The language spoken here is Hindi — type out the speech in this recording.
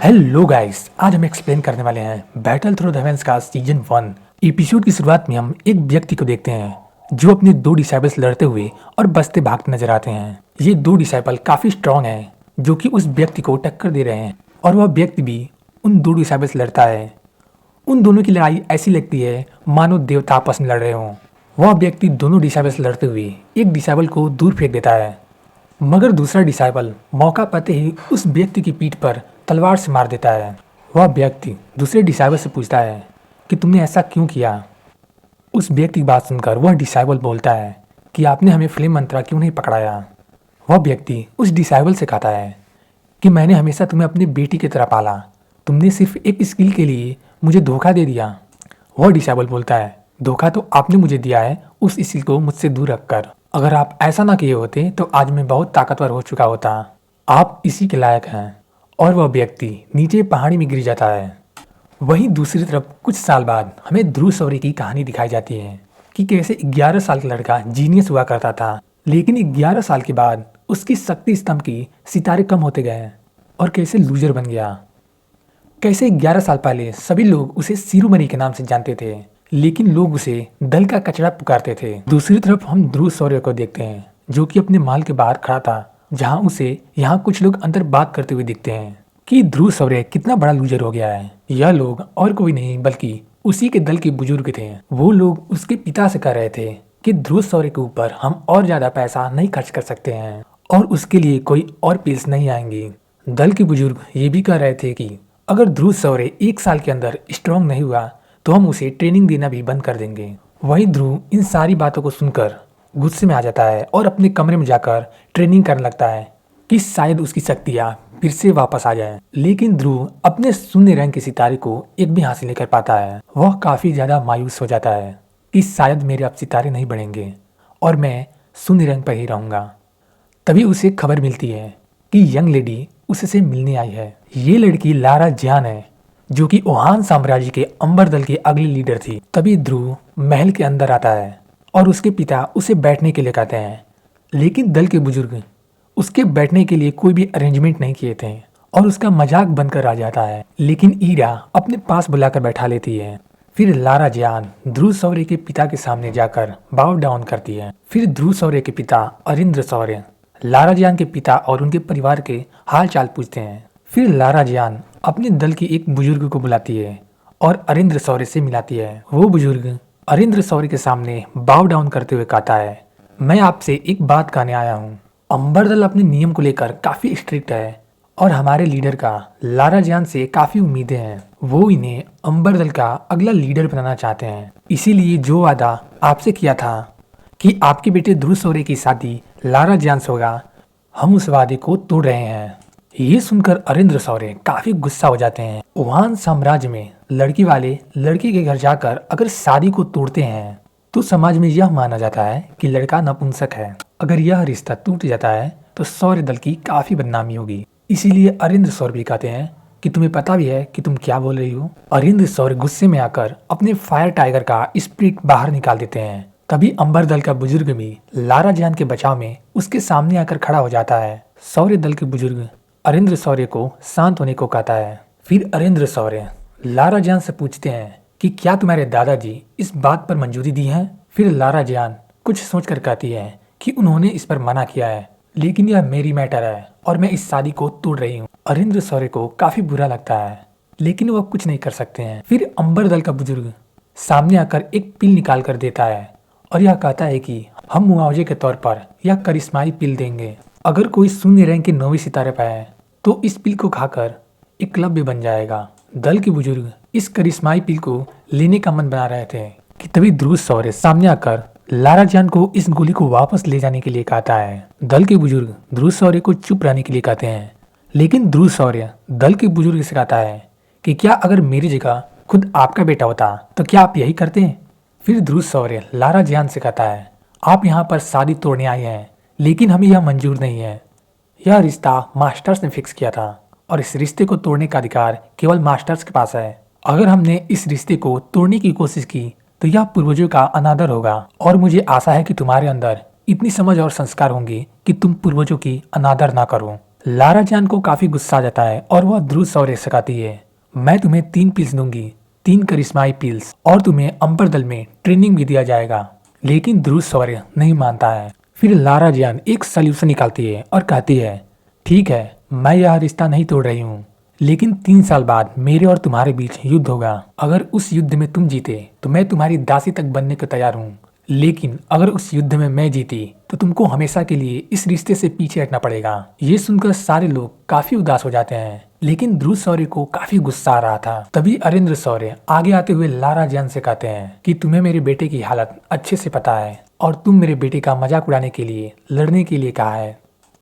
हेलो गाइस, आज हम एक्सप्लेन करने वाले हैं बैटल थ्रू द हेवेंस का सीजन 1। एपिसोड की शुरुआत में हम एक व्यक्ति को देखते हैं जो अपने दो डिसाइबल्स लड़ते हुए और बचते भागते नजर आते हैं। ये दो डिसाइबल काफी स्ट्रांग हैं जो कि उस व्यक्ति को टक्कर दे रहे हैं और वह व्यक्ति भी उन दो डिसाइबल्स लड़ता है। उन दोनों की लड़ाई ऐसी लगती है मानो देवता आपस में लड़ रहे हों। वह व्यक्ति दोनों डिसाइबल्स लड़ते हुए एक डिसाइबल को दूर फेंक देता है, मगर दूसरा डिसाइबल मौका पाते ही उस व्यक्ति की पीठ पर तलवार से मार देता है। वह व्यक्ति दूसरे डिसाइबल से पूछता है कि तुमने ऐसा क्यों किया। उस व्यक्ति की बात सुनकर वह डिसाइबल बोलता है कि आपने हमें फ्लेम मंत्रा क्यों नहीं पकड़ाया। वह व्यक्ति उस डिसाइबल से कहता है कि मैंने हमेशा तुम्हें अपनी बेटी की तरह पाला, तुमने सिर्फ एक स्किल के लिए मुझे धोखा दे दिया। वह डिसाइबल बोलता है, धोखा तो आपने मुझे दिया है उस स्किल को मुझसे दूर रखकर। अगर आप ऐसा ना किए होते तो आज मैं बहुत ताकतवर हो चुका होता। आप इसी के लायक हैं। और वह व्यक्ति नीचे पहाड़ी में गिर जाता है। वहीं दूसरी तरफ कुछ साल बाद हमें ध्रुव शौर्य की कहानी दिखाई जाती है कि कैसे 11 साल का लड़का जीनियस हुआ करता था, लेकिन 11 साल के बाद उसकी शक्ति स्तंभ की सितारे कम होते गए और कैसे लूजर बन गया। कैसे 11 साल पहले सभी लोग उसे शिरोमणि के नाम से जानते थे, लेकिन लोग उसे दल का कचरा पुकारते थे। दूसरी तरफ हम ध्रुव शौर्य को देखते हैं जो कि अपने महल के बाहर खड़ा था, जहां उसे यहाँ कुछ लोग अंदर बात करते हुए दिखते हैं कि ध्रुव शौर्य कितना बड़ा लूजर हो गया है। यह लोग और कोई नहीं बल्कि उसी के दल के बुजुर्ग थे। वो लोग उसके पिता से कह रहे थे कि ध्रुव शौर्य के ऊपर हम और ज्यादा पैसा नहीं खर्च कर सकते हैं और उसके लिए कोई और पिल्स नहीं आएंगी। दल के बुजुर्ग ये भी कह रहे थे कि अगर ध्रुव शौर्य 1 साल के अंदर स्ट्रांग नहीं हुआ तो हम उसे ट्रेनिंग देना भी बंद कर देंगे। वहीं ध्रुव इन सारी बातों को सुनकर गुस्से में आ जाता है और अपने कमरे में जाकर ट्रेनिंग करने लगता है कि शायद उसकी शक्तियाँ फिर से वापस आ जाएं। लेकिन ध्रुव अपने शून्य रैंक के सितारे को एक भी हासिल नहीं कर पाता है। वह काफी ज्यादा मायूस हो जाता है कि शायद मेरे अब सितारे नहीं बढ़ेंगे और मैं शून्य रैंक पर ही रहूंगा। तभी उसे खबर मिलती है कि यंग लेडी उससे मिलने आई है। ये लड़की लारा जियान है जो कि ओहान साम्राज्य के अंबर दल की अगली लीडर थी। तभी ध्रुव महल के अंदर आता है और उसके पिता उसे बैठने के लिए कहते हैं, लेकिन दल के बुजुर्ग उसके बैठने के लिए कोई भी अरेंजमेंट नहीं किए थे और उसका मजाक बनकर आ जाता है। लेकिन ईरा अपने पास बुलाकर बैठा लेती है। फिर लारा जियान ध्रुव शौर्य के पिता के सामने जाकर बाव डाउन करती है। फिर ध्रुव शौर्य के पिता अरिंद्र शौर्य लारा जियान के पिता और उनके परिवार के हाल चाल पूछते हैं। फिर लारा जियान अपने दल के एक बुजुर्ग को बुलाती है और अरिंद्र शौर्य से मिलाती है। वो बुजुर्ग अरिंद्र शौर्य के सामने बाव डाउन करते हुए कहता है, मैं आपसे एक बात कहने आया हूँ। अंबर दल अपने नियम को लेकर काफी स्ट्रिक्ट है और हमारे लीडर का लारा जियान से काफी उम्मीदें हैं। वो इन्हें अंबर दल का अगला लीडर बनाना चाहते हैं। इसीलिए जो वादा आपसे किया था कि आपके बेटे ध्रुव शौर्य की शादी लारा जियान से होगा, हम उस वादे को तोड़ रहे हैं। ये सुनकर अरिंद्र शौर्य काफी गुस्सा हो जाते हैं। ओहान साम्राज्य में लड़की वाले लड़की के घर जाकर अगर शादी को तोड़ते हैं तो समाज में यह माना जाता है कि लड़का नपुंसक है। अगर यह रिश्ता टूट जाता है तो शौर्य दल की काफी बदनामी होगी। इसीलिए अरिंद्र शौर्य भी कहते हैं कि तुम्हें पता भी है कि तुम क्या बोल रही हो। अरिंद्र शौर्य गुस्से में आकर अपने फायर टाइगर का स्प्रिट बाहर निकाल देते हैं। तभी अंबर दल का बुजुर्ग भी लारा जियान के बचाव में उसके सामने आकर खड़ा हो जाता है। शौर्य दल के बुजुर्ग अरिंद्र शौर्य को शांत होने को कहता है। फिर अरिंद्र शौर्य लारा जियान से पूछते हैं कि क्या तुम्हारे दादाजी इस बात पर मंजूरी दी है। फिर लारा जियान कुछ सोचकर कहती है कि उन्होंने इस पर मना किया है, लेकिन यह मेरी मैटर है और मैं इस शादी को तोड़ रही हूँ। अरिंद्र शौर्य को काफी बुरा लगता है, लेकिन वह कुछ नहीं कर सकते हैं। फिर अंबर दल का बुजुर्ग सामने आकर एक पिल निकाल कर देता है और यह कहता है कि हम मुआवजे के तौर पर यह करिश्माई पिल देंगे। अगर कोई शून्य रैंक के 9वें सितारे पर है तो इस पिल को खाकर एकलव्य बन जाएगा। दल के बुजुर्ग इस करिश्माई पिल को लेने का मन बना रहे थे कि तभी ध्रुव शौर्य सामने आकर लारा जियान को इस गोली को वापस ले जाने के लिए कहता है। दल के बुजुर्ग ध्रुव शौर्य को चुप रहने के लिए कहते हैं, लेकिन ध्रुव शौर्य दल के बुजुर्ग से कहता है कि क्या अगर मेरी जगह खुद आपका बेटा होता तो क्या आप यही करते हैं। फिर ध्रुव शौर्य लारा जियान से कहता है, आप यहाँ पर शादी तोड़ने आए हैं, लेकिन हमें यह मंजूर नहीं है। यह रिश्ता मास्टर्स ने फिक्स किया था और इस रिश्ते को तोड़ने का अधिकार केवल मास्टर्स के पास है। अगर हमने इस रिश्ते को तोड़ने की कोशिश की तो यह पूर्वजों का अनादर होगा और मुझे आशा है कि तुम्हारे अंदर इतनी समझ और संस्कार होंगे कि तुम पूर्वजों की अनादर ना करो। लारा जान को काफी गुस्सा आ जाता है और वह ध्रुव शौर्य से कहती है, मैं तुम्हें 3 पिल्स दूंगी, 3 करिश्माई पिल्स, और तुम्हें अंबर दल में ट्रेनिंग भी दिया जाएगा। लेकिन ध्रुव शौर्य नहीं मानता है। फिर लारा जान एक सल्यूशन निकालती है और कहती है, ठीक है, मैं यह रिश्ता नहीं तोड़ रही हूँ, लेकिन 3 साल बाद मेरे और तुम्हारे बीच युद्ध होगा। अगर उस युद्ध में तुम जीते तो मैं तुम्हारी दासी तक बनने को तैयार हूँ, लेकिन अगर उस युद्ध में मैं जीती तो तुमको हमेशा के लिए इस रिश्ते से पीछे हटना पड़ेगा। ये सुनकर सारे लोग काफी उदास हो जाते हैं, लेकिन ध्रुव शौर्य को काफी गुस्सा आ रहा था। तभी अरेंद्र शौर्य आगे आते हुए लारा जान से कहते हैं कि तुम्हें मेरे बेटे की हालत अच्छे से पता है और तुम मेरे बेटे का मजाक उड़ाने के लिए लड़ने के लिए कहा है।